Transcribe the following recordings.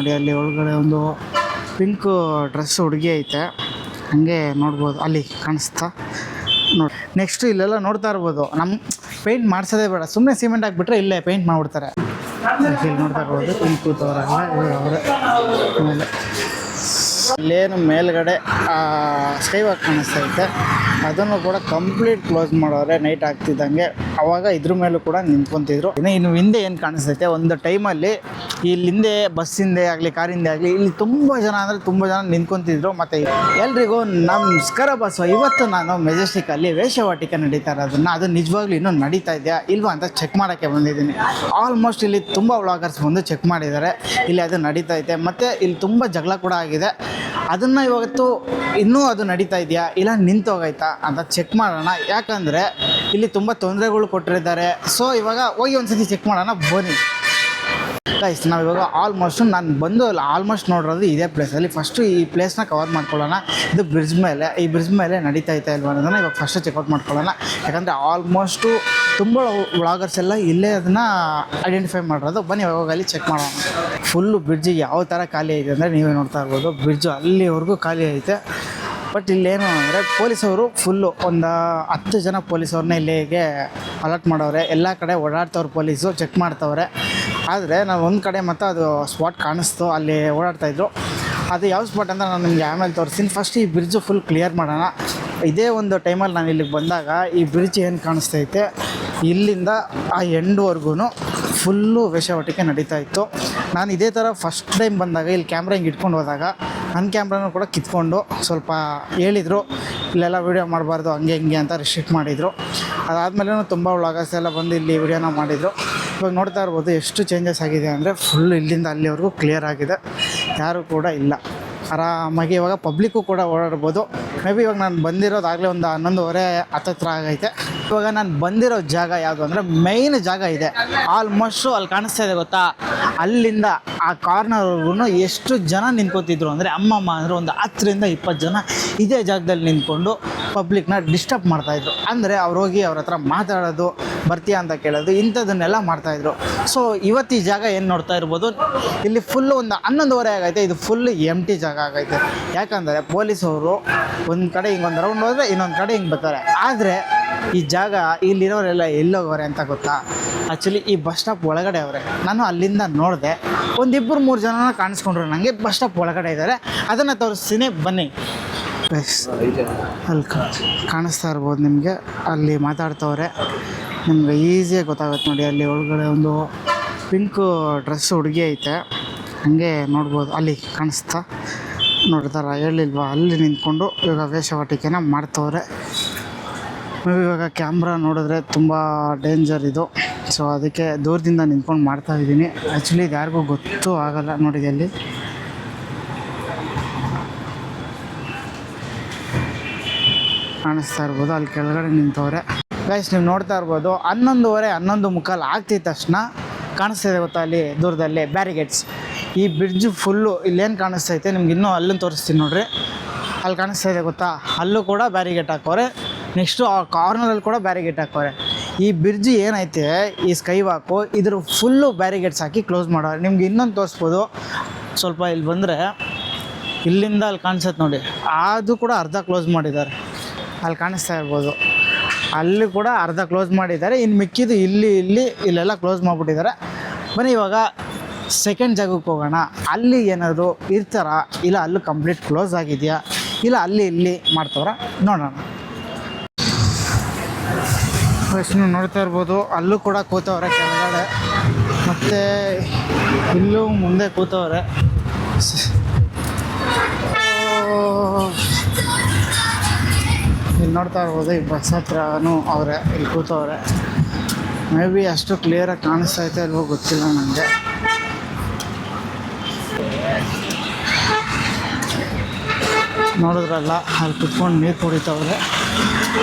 ನೋಡಿ, ಅಲ್ಲಿ ಒಳಗಡೆ ಒಂದು ಪಿಂಕ್ ಡ್ರೆಸ್ ಹುಡುಗಿ ಐತೆ, ಹಾಗೆ ನೋಡ್ಬೋದು, ಅಲ್ಲಿ ಕಾಣಿಸ್ತಾ ನೋಡಿ. ನೆಕ್ಸ್ಟು ಇಲ್ಲೆಲ್ಲ ನೋಡ್ತಾ ಇರ್ಬೋದು, ನಮ್ಮ ಪೇಂಟ್ ಮಾಡಿಸೋದೇ ಬೇಡ, ಸುಮ್ಮನೆ ಸಿಮೆಂಟ್ ಹಾಕ್ಬಿಟ್ರೆ ಇಲ್ಲೇ ಪೇಂಟ್ ಮಾಡಿಬಿಡ್ತಾರೆ. ಇಲ್ಲಿ ನೋಡ್ತಾ ಇರ್ಬೋದು ಇಲ್ಲಿ ಕೂತವರೆಲ್ಲ ಅವರೇ. ಆಮೇಲೆ ಇಲ್ಲೇನು ಮೇಲ್ಗಡೆ ಸ್ಕೈ ವಾಕ್ ಕಾಣಿಸ್ತೈತೆ, ಅದನ್ನು ಕೂಡ ಕಂಪ್ಲೀಟ್ ಕ್ಲೋಸ್ ಮಾಡೋರೆ ನೈಟ್ ಆಗ್ತಿದ್ದಂಗೆ. ಅವಾಗ ಇದ್ರ ಮೇಲೂ ಕೂಡ ನಿಂತ್ಕೊತಿದ್ರು. ಇನ್ನು ಹಿಂದೆ ಏನು ಕಾಣಿಸ್ತೈತೆ, ಒಂದು ಟೈಮಲ್ಲಿ ಇಲ್ಲಿ ಹಿಂದೆ ಬಸ್ಸಿಂದೆ ಆಗಲಿ ಕಾರಿಂದೆ ಆಗಲಿ ಇಲ್ಲಿ ತುಂಬ ಜನ ಅಂದರೆ ತುಂಬ ಜನ ನಿಂತ್ಕೊತಿದ್ರು. ಮತ್ತು ಎಲ್ರಿಗೂ ನಮಸ್ಕಾರ ಬಸ್ಸು. ಇವತ್ತು ನಾನು ಮೆಜೆಸ್ಟಿಕಲ್ಲಿ ವೇಶ್ಯಾವಾಟಿಕೆ ನಡೀತಾ ಇರೋದನ್ನು, ಅದು ನಿಜವಾಗ್ಲೂ ಇನ್ನೂ ನಡೀತಾ ಇದೆಯಾ ಇಲ್ವಾ ಅಂತ ಚೆಕ್ ಮಾಡೋಕ್ಕೆ ಬಂದಿದ್ದೀನಿ. ಆಲ್ಮೋಸ್ಟ್ ಇಲ್ಲಿ ತುಂಬ ವ್ಲಾಗರ್ಸ್ ಬಂದು ಚೆಕ್ ಮಾಡಿದ್ದಾರೆ, ಇಲ್ಲಿ ಅದು ನಡೀತಾ ಇದೆ. ಮತ್ತು ಇಲ್ಲಿ ತುಂಬ ಜಗಳ ಕೂಡ ಆಗಿದೆ. ಅದನ್ನು ಇವತ್ತು ಇನ್ನೂ ಅದು ನಡೀತಾ ಇದೆಯಾ ಇಲ್ಲ ನಿಂತೋಗೈತಾ ಅಂತ ಚೆಕ್ ಮಾಡೋಣ. ಯಾಕಂದರೆ ಇಲ್ಲಿ ತುಂಬ ತೊಂದರೆಗಳು ಕೊಟ್ಟಿದ್ದಾರೆ. ಸೊ ಇವಾಗ ಹೋಗಿ ಒಂದು ಸತಿ ಚೆಕ್ ಮಾಡೋಣ ಬನ್ನಿ ಗೈಸ್. ನಾವಿವಾಗ ನಾನು ಬಂದು ಆಲ್ಮೋಸ್ಟ್ ನೋಡಿರೋದು ಇದೇ ಪ್ಲೇಸಲ್ಲಿ. ಫಸ್ಟು ಈ ಪ್ಲೇಸ್ನ ಕವರ್ ಮಾಡ್ಕೊಳ್ಳೋಣ. ಇದು ಬ್ರಿಡ್ಜ್ ಮೇಲೆ, ಈ ಬ್ರಿಡ್ಜ್ ಮೇಲೆ ನಡೀತಾ ಇಲ್ವ ಅನ್ನೋದನ್ನು ಇವಾಗ ಫಸ್ಟು ಚೆಕ್ಔಟ್ ಮಾಡ್ಕೊಳ್ಳೋಣ. ಯಾಕಂದರೆ ಆಲ್ಮೋಸ್ಟು ತುಂಬ ವ್ಲಾಗರ್ಸ್ ಎಲ್ಲ ಇಲ್ಲೇ ಅದನ್ನು ಐಡೆಂಟಿಫೈ ಮಾಡಿರೋದು. ಬನ್ನಿ ಇವಾಗ ಅಲ್ಲಿ ಚೆಕ್ ಮಾಡೋಣ. ಫುಲ್ಲು ಬ್ರಿಡ್ಜಿಗೆ ಯಾವ ಥರ ಖಾಲಿ ಐತೆ ಅಂದರೆ ನೀವೇ ನೋಡ್ತಾ ಇರ್ಬೋದು, ಬ್ರಿಡ್ಜು ಅಲ್ಲಿವರೆಗೂ ಖಾಲಿ ಐತೆ. ಬಟ್ ಇಲ್ಲೇನು ಅಂದರೆ ಪೊಲೀಸವರು ಫುಲ್ಲು ಒಂದು 10 ಜನ ಪೊಲೀಸವ್ರನ್ನ ಇಲ್ಲಿಗೆ ಅಲರ್ಟ್ ಮಾಡವ್ರೆ. ಎಲ್ಲ ಕಡೆ ಓಡಾಡ್ತವ್ರು ಪೊಲೀಸು, ಚೆಕ್ ಮಾಡ್ತವ್ರೆ. ಆದರೆ ನಾನು ಒಂದು ಕಡೆ ಮತ್ತು ಅದು ಸ್ಪಾಟ್ ಕಾಣಿಸ್ತು, ಅಲ್ಲಿ ಓಡಾಡ್ತಾಯಿದ್ರು. ಅದು ಯಾವ ಸ್ಪಾಟ್ ಅಂತ ನಾನು ನಿಮಗೆ ಆಮೇಲೆ ತೋರಿಸ್ತೀನಿ. ಫಸ್ಟ್ ಈ ಬ್ರಿಡ್ಜು ಫುಲ್ ಕ್ಲಿಯರ್ ಮಾಡೋಣ. ಇದೇ ಒಂದು ಟೈಮಲ್ಲಿ ನಾನು ಇಲ್ಲಿಗೆ ಬಂದಾಗ ಈ ಬ್ರಿಡ್ಜ್ ಏನು ಕಾಣಿಸ್ತೈತೆ, ಇಲ್ಲಿಂದ ಆ ಎಂಡ್ವರೆಗೂ ಫುಲ್ಲು ವೇಶ್ಯಾವಾಟಿಕೆ ನಡೀತಾ ಇತ್ತು. ನಾನು ಇದೇ ಥರ ಫಸ್ಟ್ ಟೈಮ್ ಬಂದಾಗ ಇಲ್ಲಿ ಕ್ಯಾಮ್ರಾ ಹಿಂಗೆ ಇಟ್ಕೊಂಡು ಹೋದಾಗ ನನ್ನ ಕ್ಯಾಮ್ರಾನು ಕೂಡ ಕಿತ್ಕೊಂಡು ಸ್ವಲ್ಪ ಹೇಳಿದರು, ಇಲ್ಲೆಲ್ಲ ವೀಡಿಯೋ ಮಾಡಬಾರ್ದು ಹಂಗೆ ಹಿಂಗೆ ಅಂತ ರಿಸ್ಟ್ರಿಕ್ಟ್ ಮಾಡಿದರು. ಅದಾದಮೇಲೆ ತುಂಬ ವ್ಲಾಗರ್ಸ್ ಎಲ್ಲ ಬಂದು ಇಲ್ಲಿ ವೀಡಿಯೋನ ಮಾಡಿದರು. ಇವಾಗ ನೋಡ್ತಾ ಇರ್ಬೋದು ಎಷ್ಟು ಚೇಂಜಸ್ ಆಗಿದೆ ಅಂದರೆ ಫುಲ್ಲು ಇಲ್ಲಿಂದ ಅಲ್ಲಿವರೆಗೂ ಕ್ಲಿಯರ್ ಆಗಿದೆ, ಯಾರೂ ಕೂಡ ಇಲ್ಲ. ಆರಾಮಾಗಿ ಇವಾಗ ಪಬ್ಲಿಕ್ಕು ಕೂಡ ಓಡಾಡ್ಬೋದು. ಮೇ ಬಿ ಇವಾಗ ನಾನು ಬಂದಿರೋದಾಗಲೇ ಒಂದು 11:30 ಹತ್ತಿರ ಆಗೈತೆ. ಇವಾಗ ನಾನು ಬಂದಿರೋ ಜಾಗ ಯಾವುದು ಅಂದರೆ ಮೈನ್ ಜಾಗ ಇದೆ. ಆಲ್ಮೋಸ್ಟು ಅಲ್ಲಿ ಕಾಣಿಸ್ತಾ ಇದೆ ಗೊತ್ತಾ, ಅಲ್ಲಿಂದ ಆ ಕಾರ್ನರ್ವರೆಗೂ ಎಷ್ಟು ಜನ ನಿಂತ್ಕೊತಿದ್ರು ಅಂದರೆ ಅಮ್ಮಮ್ಮ ಅಂದರೆ ಒಂದು 10-20 ಜನ ಇದೇ ಜಾಗದಲ್ಲಿ ನಿಂತ್ಕೊಂಡು ಪಬ್ಲಿಕ್ನ ಡಿಸ್ಟರ್ಬ್ ಮಾಡ್ತಾಯಿದ್ರು. ಅಂದರೆ ಅವ್ರು ಹೋಗಿ ಅವ್ರ ಹತ್ರ ಮಾತಾಡೋದು, ಬರ್ತೀಯಾ ಅಂತ ಕೇಳೋದು, ಇಂಥದ್ದನ್ನೆಲ್ಲ ಮಾಡ್ತಾಯಿದ್ರು. ಸೊ ಇವತ್ತು ಈ ಜಾಗ ಏನು ನೋಡ್ತಾ ಇರ್ಬೋದು, ಇಲ್ಲಿ ಫುಲ್ಲು ಒಂದು 11:30 ಆಗೈತೆ, ಇದು ಫುಲ್ ಎಂಟಿ ಜಾಗ ಆಗೈತೆ. ಯಾಕಂದರೆ ಪೊಲೀಸವರು ಒಂದು ಕಡೆ ಹಿಂಗೆ ಒಂದು ರೌಂಡ್ ಹೋದರೆ ಇನ್ನೊಂದು ಕಡೆ ಹಿಂಗೆ ಬರ್ತಾರೆ. ಆದರೆ ಈ ಜಾಗ ಇಲ್ಲಿರೋರೆಲ್ಲ ಎಲ್ಲೋಗೋರೆ ಅಂತ ಗೊತ್ತಾ, ಆ್ಯಕ್ಚುಲಿ ಈ ಬಸ್ ಸ್ಟಾಪ್ ಒಳಗಡೆ ಅವರೇ. ನಾನು ಅಲ್ಲಿಂದ ನೋಡಿದೆ, ಒಂದು 2-3 ಜನ ಕಾಣಿಸ್ಕೊಂಡ್ರು ನನಗೆ ಬಸ್ ಸ್ಟಾಪ್ ಒಳಗಡೆ ಇದ್ದಾರೆ. ಅದನ್ನು ತೋರಿಸ್ತೀನಿ ಬನ್ನಿ. ಅಲ್ಲಿ ಕಾಣಿಸ್ತಾ ಇರ್ಬೋದು ನಿಮಗೆ, ಅಲ್ಲಿ ಮಾತಾಡ್ತವ್ರೆ, ನಿಮ್ಗೆ ಈಸಿಯಾಗಿ ಗೊತ್ತಾಗುತ್ತೆ ನೋಡಿ. ಅಲ್ಲಿ ಒಳಗಡೆ ಒಂದು ಪಿಂಕ್ ಡ್ರೆಸ್ ಹುಡುಗಿ ಐತೆ, ಹಾಗೆ ನೋಡ್ಬೋದು, ಅಲ್ಲಿ ಕಾಣಿಸ್ತಾ ನೋಡ್ತಾರ ಹೇಳಿಲ್ವಾ, ಅಲ್ಲಿ ನಿಂತ್ಕೊಂಡು ಇವಾಗ ವೇಶ್ಯಾವಾಟಿಕೆನ ಮಾಡ್ತವ್ರೆ. ಇವಾಗ ಕ್ಯಾಮ್ರಾ ನೋಡಿದ್ರೆ ತುಂಬ ಡೇಂಜರ್ ಇದು. ಸೊ ಅದಕ್ಕೆ ದೂರದಿಂದ ನಿಂತ್ಕೊಂಡು ಮಾಡ್ತಾಯಿದ್ದೀನಿ. ಆ್ಯಕ್ಚುಲಿ ಇದು ಯಾರಿಗೂ ಗೊತ್ತೂ ಆಗಲ್ಲ. ನೋಡಿದೆ ಅಲ್ಲಿ ಕಾಣಿಸ್ತಾ ಇರ್ಬೋದು, ಅಲ್ಲಿ ಕೆಳಗಡೆ ನಿಂತವ್ರೆ. ಗೈಸ್ ನೀವು ನೋಡ್ತಾ ಇರ್ಬೋದು, 11:30 11:45 ಆಗ್ತಿದ್ದ ತಕ್ಷಣ ಕಾಣಿಸ್ತಾಯಿದೆ ಗೊತ್ತಾ, ಅಲ್ಲಿ ದೂರದಲ್ಲಿ ಬ್ಯಾರಿಗೇಡ್ಸ್. ಈ ಬ್ರಿಡ್ಜ್ ಫುಲ್ಲು ಇಲ್ಲೇನು ಕಾಣಿಸ್ತೈತೆ ನಿಮ್ಗೆ, ಇನ್ನೂ ಅಲ್ಲನ್ನು ತೋರಿಸ್ತೀನಿ ನೋಡ್ರಿ. ಅಲ್ಲಿ ಕಾಣಿಸ್ತಾ ಇದೆ ಗೊತ್ತಾ, ಅಲ್ಲೂ ಕೂಡ ಬ್ಯಾರಿಗೇಟ್ ಹಾಕೋರೆ. ನೆಕ್ಸ್ಟು ಆ ಕಾರ್ನರಲ್ಲಿ ಕೂಡ ಬ್ಯಾರಿಗೇಟ್ ಹಾಕೋರೆ. ಈ ಬ್ರಿಡ್ಜ್ ಏನೈತೆ, ಈ ಸ್ಕೈ ವಾಕು, ಇದ್ರ ಫುಲ್ಲು ಬ್ಯಾರಿಗೇಟ್ಸ್ ಹಾಕಿ ಕ್ಲೋಸ್ ಮಾಡೋರು. ನಿಮ್ಗೆ ಇನ್ನೊಂದು ತೋರಿಸ್ಬೋದು, ಸ್ವಲ್ಪ ಇಲ್ಲಿ ಬಂದರೆ ಇಲ್ಲಿಂದ ಅಲ್ಲಿ ಕಾಣಿಸುತ್ತೆ ನೋಡಿ, ಅದು ಕೂಡ ಅರ್ಧ ಕ್ಲೋಸ್ ಮಾಡಿದ್ದಾರೆ. ಅಲ್ಲಿ ಕಾಣಿಸ್ತಾ ಇರ್ಬೋದು, ಅಲ್ಲಿ ಕೂಡ ಅರ್ಧ ಕ್ಲೋಸ್ ಮಾಡಿದ್ದಾರೆ. ಇನ್ನು ಮಿಕ್ಕಿದ್ದು ಇಲ್ಲೆಲ್ಲ ಕ್ಲೋಸ್ ಮಾಡಿಬಿಟ್ಟಿದ್ದಾರೆ. ಬನ್ನಿ ಇವಾಗ ಸೆಕೆಂಡ್ ಜಾಗಕ್ಕೆ ಹೋಗೋಣ. ಅಲ್ಲಿ ಏನಾದರೂ ಇರ್ತಾರ, ಇಲ್ಲ ಅಲ್ಲೂ ಕಂಪ್ಲೀಟ್ ಕ್ಲೋಸ್ ಆಗಿದೆಯಾ, ಇಲ್ಲ ಇಲ್ಲಿ ಮಾಡ್ತವ್ರ ನೋಡೋಣ. ನೀವು ನೋಡ್ತಾ ಇರ್ಬೋದು, ಅಲ್ಲೂ ಕೂಡ ಕೂತವ್ರೆ ಕೆಳಗಡೆ, ಮತ್ತು ಇಲ್ಲೂ ಮುಂದೆ ಕೂತವ್ರೆ. ಇಲ್ಲಿ ನೋಡ್ತಾ ಇರ್ಬೋದು, ಈ ಬಸ್ ಹತ್ರನೂ ಅವರೇ ಇಲ್ಲಿ ಕೂತವ್ರೆ. ಮೇ ಬಿ ಅಷ್ಟು ಕ್ಲಿಯರಾಗಿ ಕಾಣಿಸ್ತೈತೆ ಅಲ್ವೋ ಗೊತ್ತಿಲ್ಲ ನನಗೆ. ನೋಡಿದ್ರಲ್ಲ, ಅಲ್ಲಿ ಕುತ್ಕೊಂಡು ನೀರು ಕುಡಿತವ್ರೆ.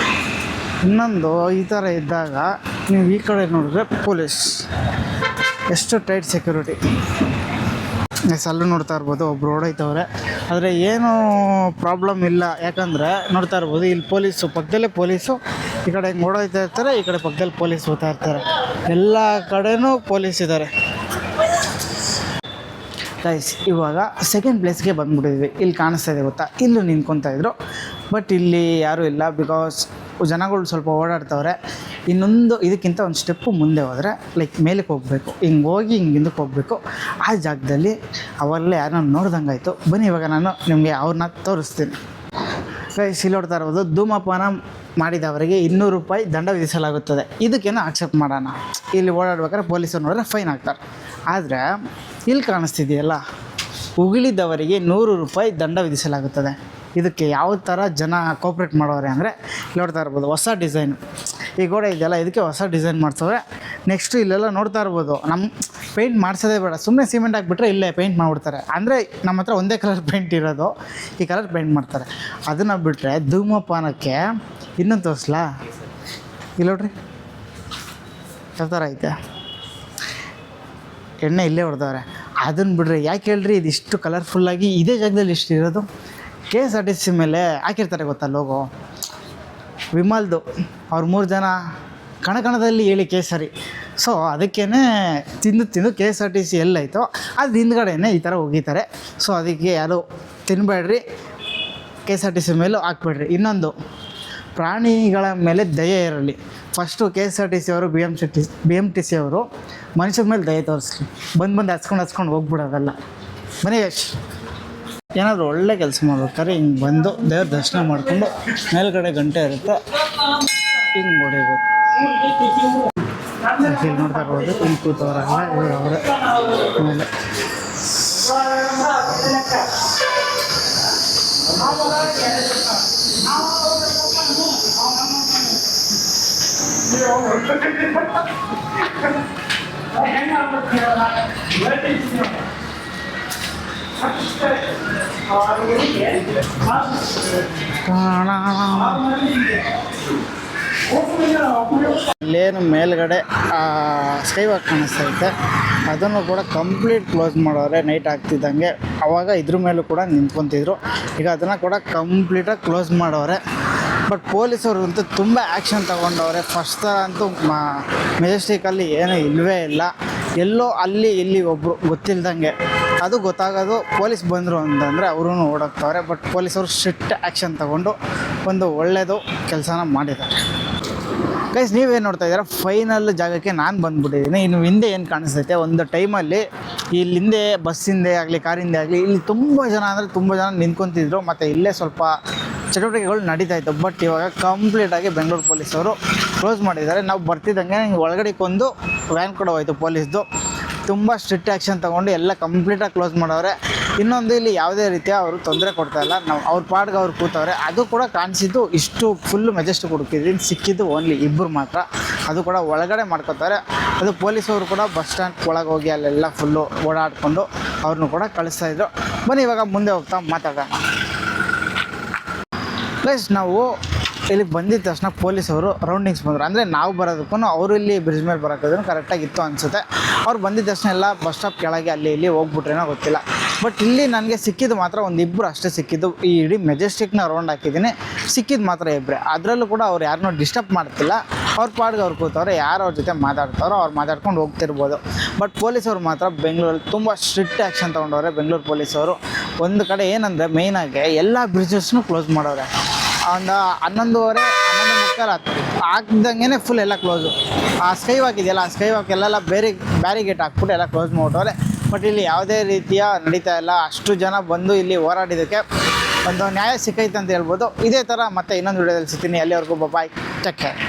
ಇನ್ನೊಂದು ಈ ಥರ ಇದ್ದಾಗ ನೀವು ಈ ಕಡೆ ನೋಡಿದ್ರೆ ಪೊಲೀಸ್ ಎಷ್ಟು ಟೈಟ್ ಸೆಕ್ಯೂರಿಟಿ. ಅಲ್ಲೂ ನೋಡ್ತಾ ಇರ್ಬೋದು, ಒಬ್ರು ಓಡೈತವ್ರೆ. ಆದರೆ ಏನೂ ಪ್ರಾಬ್ಲಮ್ ಇಲ್ಲ, ಯಾಕಂದರೆ ನೋಡ್ತಾ ಇರ್ಬೋದು ಇಲ್ಲಿ ಪೊಲೀಸು ಪಕ್ಕದಲ್ಲೇ ಪೊಲೀಸು ಈ ಕಡೆ ಹಿಂಗೆ ಓಡೋಯ್ತಾ ಇರ್ತಾರೆ, ಈ ಕಡೆ ಪಕ್ಕದಲ್ಲಿ ಪೊಲೀಸ್ ಹೋಗ್ತಾ ಇರ್ತಾರೆ. ಎಲ್ಲ ಕಡೆನೂ ಪೊಲೀಸ್ ಇದ್ದಾರೆ. ಗೈಸ್ ಇವಾಗ ಸೆಕೆಂಡ್ ಪ್ಲೇಸ್ಗೆ ಬಂದ್ಬಿಟ್ಟಿದ್ವಿ. ಇಲ್ಲಿ ಕಾಣಿಸ್ತಾ ಇದೆ ಗೊತ್ತಾ, ಇಲ್ಲೂ ನಿಂತ್ಕೊತಾ ಇದ್ರು. ಬಟ್ ಇಲ್ಲಿ ಯಾರೂ ಇಲ್ಲ, ಬಿಕಾಸ್ ಜನಗಳು ಸ್ವಲ್ಪ ಓಡಾಡ್ತವ್ರೆ. ಇನ್ನೊಂದು ಇದಕ್ಕಿಂತ ಒಂದು ಸ್ಟೆಪ್ಪು ಮುಂದೆ ಹೋದರೆ ಲೈಕ್ ಮೇಲಕ್ಕೆ ಹೋಗಬೇಕು, ಹಿಂಗೆ ಹೋಗಿ ಹಿಂಗೆ ಹಿಂದಕ್ಕೆ ಹೋಗಬೇಕು. ಆ ಜಾಗದಲ್ಲಿ ಅವಾಗಲೇ ಯಾರನ್ನ ನೋಡ್ದಂಗಾಯಿತು. ಬನ್ನಿ ಇವಾಗ ನಾನು ನಿಮಗೆ ಅವ್ರನ್ನ ತೋರಿಸ್ತೀನಿ. ಗೈಸ್ ಇಲ್ಲಿ ನೋಡ್ತಾ ಇರ್ಬೋದು, ಧೂಮಪಾನ ಮಾಡಿದವರಿಗೆ 200 ರೂಪಾಯಿ ದಂಡ ವಿಧಿಸಲಾಗುತ್ತದೆ. ಇದಕ್ಕೇನೋ ಆಕ್ಸೆಪ್ಟ್ ಮಾಡೋಣ. ಇಲ್ಲಿ ಓಡಾಡ್ಬೇಕಾದ್ರೆ ಪೊಲೀಸರು ನೋಡಿದ್ರೆ ಫೈನ್ ಹಾಕ್ತಾರೆ. ಆದರೆ ಇಲ್ಲಿ ಕಾಣಿಸ್ತಿದೆಯಲ್ಲ, ಉಗುಳಿದವರಿಗೆ 100 ರೂಪಾಯಿ ದಂಡ ವಿಧಿಸಲಾಗುತ್ತದೆ. ಇದಕ್ಕೆ ಯಾವ ಥರ ಜನ ಕೋಪ್ರೇಟ್ ಮಾಡೋರೆ ಅಂದರೆ ನೋಡ್ತಾ ಇರ್ಬೋದು, ಹೊಸ ಡಿಸೈನು ಈ ಗೋಡೆ ಇದೆಯಲ್ಲ, ಇದಕ್ಕೆ ಹೊಸ ಡಿಸೈನ್ ಮಾಡ್ಸವ್ರೆ. ನೆಕ್ಸ್ಟು ಇಲ್ಲೆಲ್ಲ ನೋಡ್ತಾ ಇರ್ಬೋದು, ನಮ್ಮ ಪೇಂಟ್ ಮಾಡಿಸೋದೇ ಬೇಡ, ಸುಮ್ಮನೆ ಸಿಮೆಂಟ್ ಹಾಕ್ಬಿಟ್ರೆ ಇಲ್ಲೇ ಪೇಂಟ್ ಮಾಡಿಬಿಡ್ತಾರೆ. ಅಂದರೆ ನಮ್ಮ ಹತ್ರ ಒಂದೇ ಕಲರ್ ಪೇಂಟ್ ಇರೋದು, ಈ ಕಲರ್ ಪೇಂಟ್ ಮಾಡ್ತಾರೆ. ಅದನ್ನು ಬಿಟ್ಟರೆ ಧೂಮಪಾನಕ್ಕೆ ಇನ್ನೊಂದು ತೋರಿಸ್ಲಾ, ಇಲ್ಲಿ ನೋಡ್ರಿ ಯಾವ ಥರ ಐತೆ, ಎಣ್ಣೆ ಇಲ್ಲೇ ಹೊಡೆದವ್ರೆ. ಅದನ್ನು ಬಿಡ್ರಿ, ಯಾಕೆ ಹೇಳ್ರಿ ಇದಿಷ್ಟು ಕಲರ್ಫುಲ್ಲಾಗಿ ಇದೇ ಜಾಗದಲ್ಲಿ ಇಷ್ಟು ಇರೋದು? KSRTC ಮೇಲೆ ಹಾಕಿರ್ತಾರೆ ಗೊತ್ತಾ ಲೋಗೋ, ವಿಮಲ್ದು ಅವ್ರು 3 ಜನ ಕಣಕಣದಲ್ಲಿ ಹೇಳಿ ಕೇಸರಿ. ಸೊ ಅದಕ್ಕೇ ತಿಂದು KSRTC ಎಲ್ಲೈತೋ ಅದು ಹಿಂದ್ಗಡೆನೇ ಈ ಥರ ಹೋಗಿತಾರೆ. ಸೊ ಅದಕ್ಕೆ ಯಾರು ತಿನ್ನಬೇಡ್ರಿ, KSRTC ಮೇಲೂ ಹಾಕ್ಬೇಡ್ರಿ. ಇನ್ನೊಂದು, ಪ್ರಾಣಿಗಳ ಮೇಲೆ ದಯೆ ಇರಲಿ. ಫಸ್ಟು KSRTC ಅವರು BMTC ಅವರು ಮನುಷ್ಯರ ಮೇಲೆ ದಯೆ ತೋರಿಸ್ಲಿ. ಬಂದು ಹಚ್ಕೊಂಡು ಹೋಗ್ಬಿಡೋದಲ್ಲ. ಬನ್ನಿ ಯಶ್, ಏನಾದರೂ ಒಳ್ಳೆ ಕೆಲಸ ಮಾಡ್ಬೇಕಾದ್ರೆ ಹಿಂಗೆ ಬಂದು ದೇವ್ರ ದರ್ಶನ ಮಾಡಿಕೊಂಡು ಮೇಲ್ಗಡೆ ಗಂಟೆ ಇರುತ್ತೆ, ಹಿಂಗೆ ಹೊಡಿಬೇಕು. ಇಲ್ಲಿ ನೋಡ್ತಾ ಇರ್ಬೋದು, ಇಲ್ಲಿ ಕೂತವರಲ್ಲ ಇವರು ಅವರೇ ಮೇಲೆ. ಇಲ್ಲೇನು ಮೇಲ್ಗಡೆ ಸ್ಕೈ ವಾಕ್ ಕಾಣಿಸ್ತೈತೆ, ಅದನ್ನು ಕೂಡ ಕಂಪ್ಲೀಟ್ ಕ್ಲೋಸ್ ಮಾಡೋರೆ ನೈಟ್ ಆಗ್ತಿದ್ದಂಗೆ. ಆವಾಗ ಇದ್ರ ಮೇಲೂ ಕೂಡ ನಿಂತ್ಕೊತಿದ್ರು, ಈಗ ಅದನ್ನು ಕೂಡ ಕಂಪ್ಲೀಟಾಗಿ ಕ್ಲೋಸ್ ಮಾಡೋರೆ. ಬಟ್ ಪೊಲೀಸರು ಅಂತೂ ತುಂಬ ಆ್ಯಕ್ಷನ್ ತೊಗೊಂಡವ್ರೆ. ಫಸ್ಟ್ ಥರ ಅಂತೂ ಮೆಜೆಸ್ಟಿಕಲ್ಲಿ ಏನೂ ಇಲ್ಲವೇ ಇಲ್ಲ. ಎಲ್ಲೋ ಅಲ್ಲಿ ಇಲ್ಲಿ ಒಬ್ಬರು ಗೊತ್ತಿಲ್ದಂಗೆ, ಅದು ಗೊತ್ತಾಗೋದು ಪೊಲೀಸ್ ಬಂದರು ಅಂತಂದರೆ ಅವರೂ ಓಡೋಗ್ತವ್ರೆ. ಬಟ್ ಪೊಲೀಸರು ಸ್ಟ್ರಿಕ್ಟ್ ಆ್ಯಕ್ಷನ್ ತಗೊಂಡು ಒಂದು ಒಳ್ಳೆಯದು ಕೆಲಸನ ಮಾಡಿದ್ದಾರೆ. ಗೈಸ್ ನೀವೇನು ನೋಡ್ತಾ ಇದ್ದೀರಾ, ಫೈನಲ್ ಜಾಗಕ್ಕೆ ನಾನು ಬಂದುಬಿಟ್ಟಿದ್ದೀನಿ. ಇನ್ನು ಹಿಂದೆ ಏನು ಕಾಣಿಸ್ತೈತೆ, ಒಂದು ಟೈಮಲ್ಲಿ ಇಲ್ಲಿ ಹಿಂದೆ ಬಸ್ಸಿಂದೆ ಆಗಲಿ ಕಾರಿಂದೆ ಆಗಲಿ ಇಲ್ಲಿ ತುಂಬ ಜನ ಅಂದರೆ ತುಂಬ ಜನ ನಿಂತ್ಕೊತಿದ್ರು, ಮತ್ತು ಇಲ್ಲೇ ಸ್ವಲ್ಪ ಚಟುವಟಿಕೆಗಳು ನಡೀತಾಯಿತ್ತು. ಬಟ್ ಇವಾಗ ಕಂಪ್ಲೀಟಾಗಿ ಬೆಂಗಳೂರು ಪೊಲೀಸವರು ಕ್ಲೋಸ್ ಮಾಡಿದ್ದಾರೆ. ನಾವು ಬರ್ತಿದ್ದಂಗೆ ಒಳಗಡೆಗೊಂದು ವ್ಯಾನ್ ಕೂಡ ಹೋಯ್ತು ಪೊಲೀಸ್ದು. ತುಂಬ ಸ್ಟ್ರಿಕ್ಟ್ ಆ್ಯಕ್ಷನ್ ತೊಗೊಂಡು ಎಲ್ಲ ಕಂಪ್ಲೀಟಾಗಿ ಕ್ಲೋಸ್ ಮಾಡವ್ರೆ. ಇನ್ನೊಂದು, ಇಲ್ಲಿ ಯಾವುದೇ ರೀತಿಯ ಅವರು ತೊಂದರೆ ಕೊಡ್ತಾಯಿಲ್ಲ, ನಾವು ಅವ್ರ ಪಾಡ್ಗೆ ಅವ್ರು ಕೂತವ್ರೆ. ಅದು ಕೂಡ ಕಾಣಿಸಿದ್ದು ಇಷ್ಟು ಫುಲ್ಲು ಮೆಜೆಸ್ಟಿಕ್ ಹುಡುಕಿದ್ವಿ, ಸಿಕ್ಕಿದ್ದು ಓನ್ಲಿ 2 ಮಾತ್ರ. ಅದು ಕೂಡ ಒಳಗಡೆ ಮಾಡ್ಕೋತಾರೆ. ಅದು ಪೊಲೀಸವರು ಕೂಡ ಬಸ್ ಸ್ಟ್ಯಾಂಡ್ ಒಳಗೆ ಹೋಗಿ ಅಲ್ಲೆಲ್ಲ ಫುಲ್ಲು ಓಡಾಡಿಕೊಂಡು ಅವ್ರನ್ನೂ ಕೂಡ ಕಳಿಸ್ತಾಯಿದ್ರು. ಬನ್ನಿ ಇವಾಗ ಮುಂದೆ ಹೋಗ್ತಾ ಮಾತಾಡೋಣ. ಪ್ಲಸ್ ನಾವು ಇಲ್ಲಿ ಬಂದಿದ್ದ ತಕ್ಷಣ ಪೊಲೀಸವರು ರೌಂಡಿಂಗ್ಸ್ ಬಂದರು. ಅಂದರೆ ನಾವು ಬರೋದಕ್ಕೂ ಅವರು ಇಲ್ಲಿ ಬ್ರಿಡ್ಜ್ ಮೇಲೆ ಬರೋಕ್ಕಿದ್ರು ಕರೆಕ್ಟಾಗಿತ್ತು ಅನಿಸುತ್ತೆ. ಅವ್ರು ಬಂದಿದ್ದ ತಕ್ಷಣ ಎಲ್ಲ ಬಸ್ ಸ್ಟಾಪ್ ಕೆಳಗೆ ಅಲ್ಲಿ ಇಲ್ಲಿ ಹೋಗ್ಬಿಟ್ರೇನೋ ಗೊತ್ತಿಲ್ಲ. ಬಟ್ ಇಲ್ಲಿ ನನಗೆ ಸಿಕ್ಕಿದ್ದು ಮಾತ್ರ 1-2 ಅಷ್ಟೇ ಸಿಕ್ಕಿದ್ದು. ಈ ಇಡೀ ಮೆಜೆಸ್ಟಿಕ್ನ ರೌಂಡ್ ಹಾಕಿದ್ದೀನಿ, ಸಿಕ್ಕಿದ್ದು ಮಾತ್ರ 2. ಅದರಲ್ಲೂ ಕೂಡ ಅವ್ರು ಯಾರನ್ನೂ ಡಿಸ್ಟರ್ಬ್ ಮಾಡ್ತಿಲ್ಲ, ಅವ್ರ ಪಾಡ್ಗೆ ಅವ್ರು ಕೂತವ್ರೆ. ಯಾರು ಅವ್ರ ಜೊತೆ ಮಾತಾಡ್ತಾರೋ ಅವ್ರು ಮಾತಾಡ್ಕೊಂಡು ಹೋಗ್ತಿರ್ಬೋದು. ಬಟ್ ಪೊಲೀಸವರು ಮಾತ್ರ ಬೆಂಗಳೂರಲ್ಲಿ ತುಂಬ ಸ್ಟ್ರಿಕ್ಟ್ ಆ್ಯಕ್ಷನ್ ತೊಗೊಂಡವ್ರೆ. ಬೆಂಗಳೂರು ಪೊಲೀಸವರು ಒಂದು ಕಡೆ ಏನಂದರೆ ಮೇಯ್ನಾಗಿ ಎಲ್ಲ ಬ್ರಿಡ್ಜಸ್ನೂ ಕ್ಲೋಸ್ ಮಾಡವ್ರೆ. ಒಂದು 11:30 11:30 ಆಗ್ದಂಗೆ ಫುಲ್ ಎಲ್ಲ ಕ್ಲೋಸು. ಆ ಸ್ಕೈ ವಾಕ್ ಇದೆಯಲ್ಲ, ಆ ಸ್ಕೈ ವಾಕ್ ಎಲ್ಲ ಬ್ಯಾರಿಗೇಟ್ ಹಾಕ್ಬಿಟ್ಟು ಎಲ್ಲ ಕ್ಲೋಸ್ ಮಾಡ್ಬಿಟ್ಟವ್ರೆ. ಬಟ್ ಇಲ್ಲಿ ಯಾವುದೇ ರೀತಿಯ ನಡೀತಾ ಇಲ್ಲ. ಅಷ್ಟು ಜನ ಬಂದು ಇಲ್ಲಿ ಹೋರಾಡಿದ್ದಕ್ಕೆ ಒಂದು ನ್ಯಾಯ ಸಿಕ್ಕೈತೆ ಅಂತ ಹೇಳ್ಬೋದು. ಇದೇ ಥರ ಮತ್ತೆ ಇನ್ನೊಂದು ವಿಡಿಯೋದಲ್ಲಿ ಸಿಗ್ತೀನಿ. ಅಲ್ಲಿವರೆಗೂ ಬಾಯ್, ಟೇಕ್ ಕೇರ್.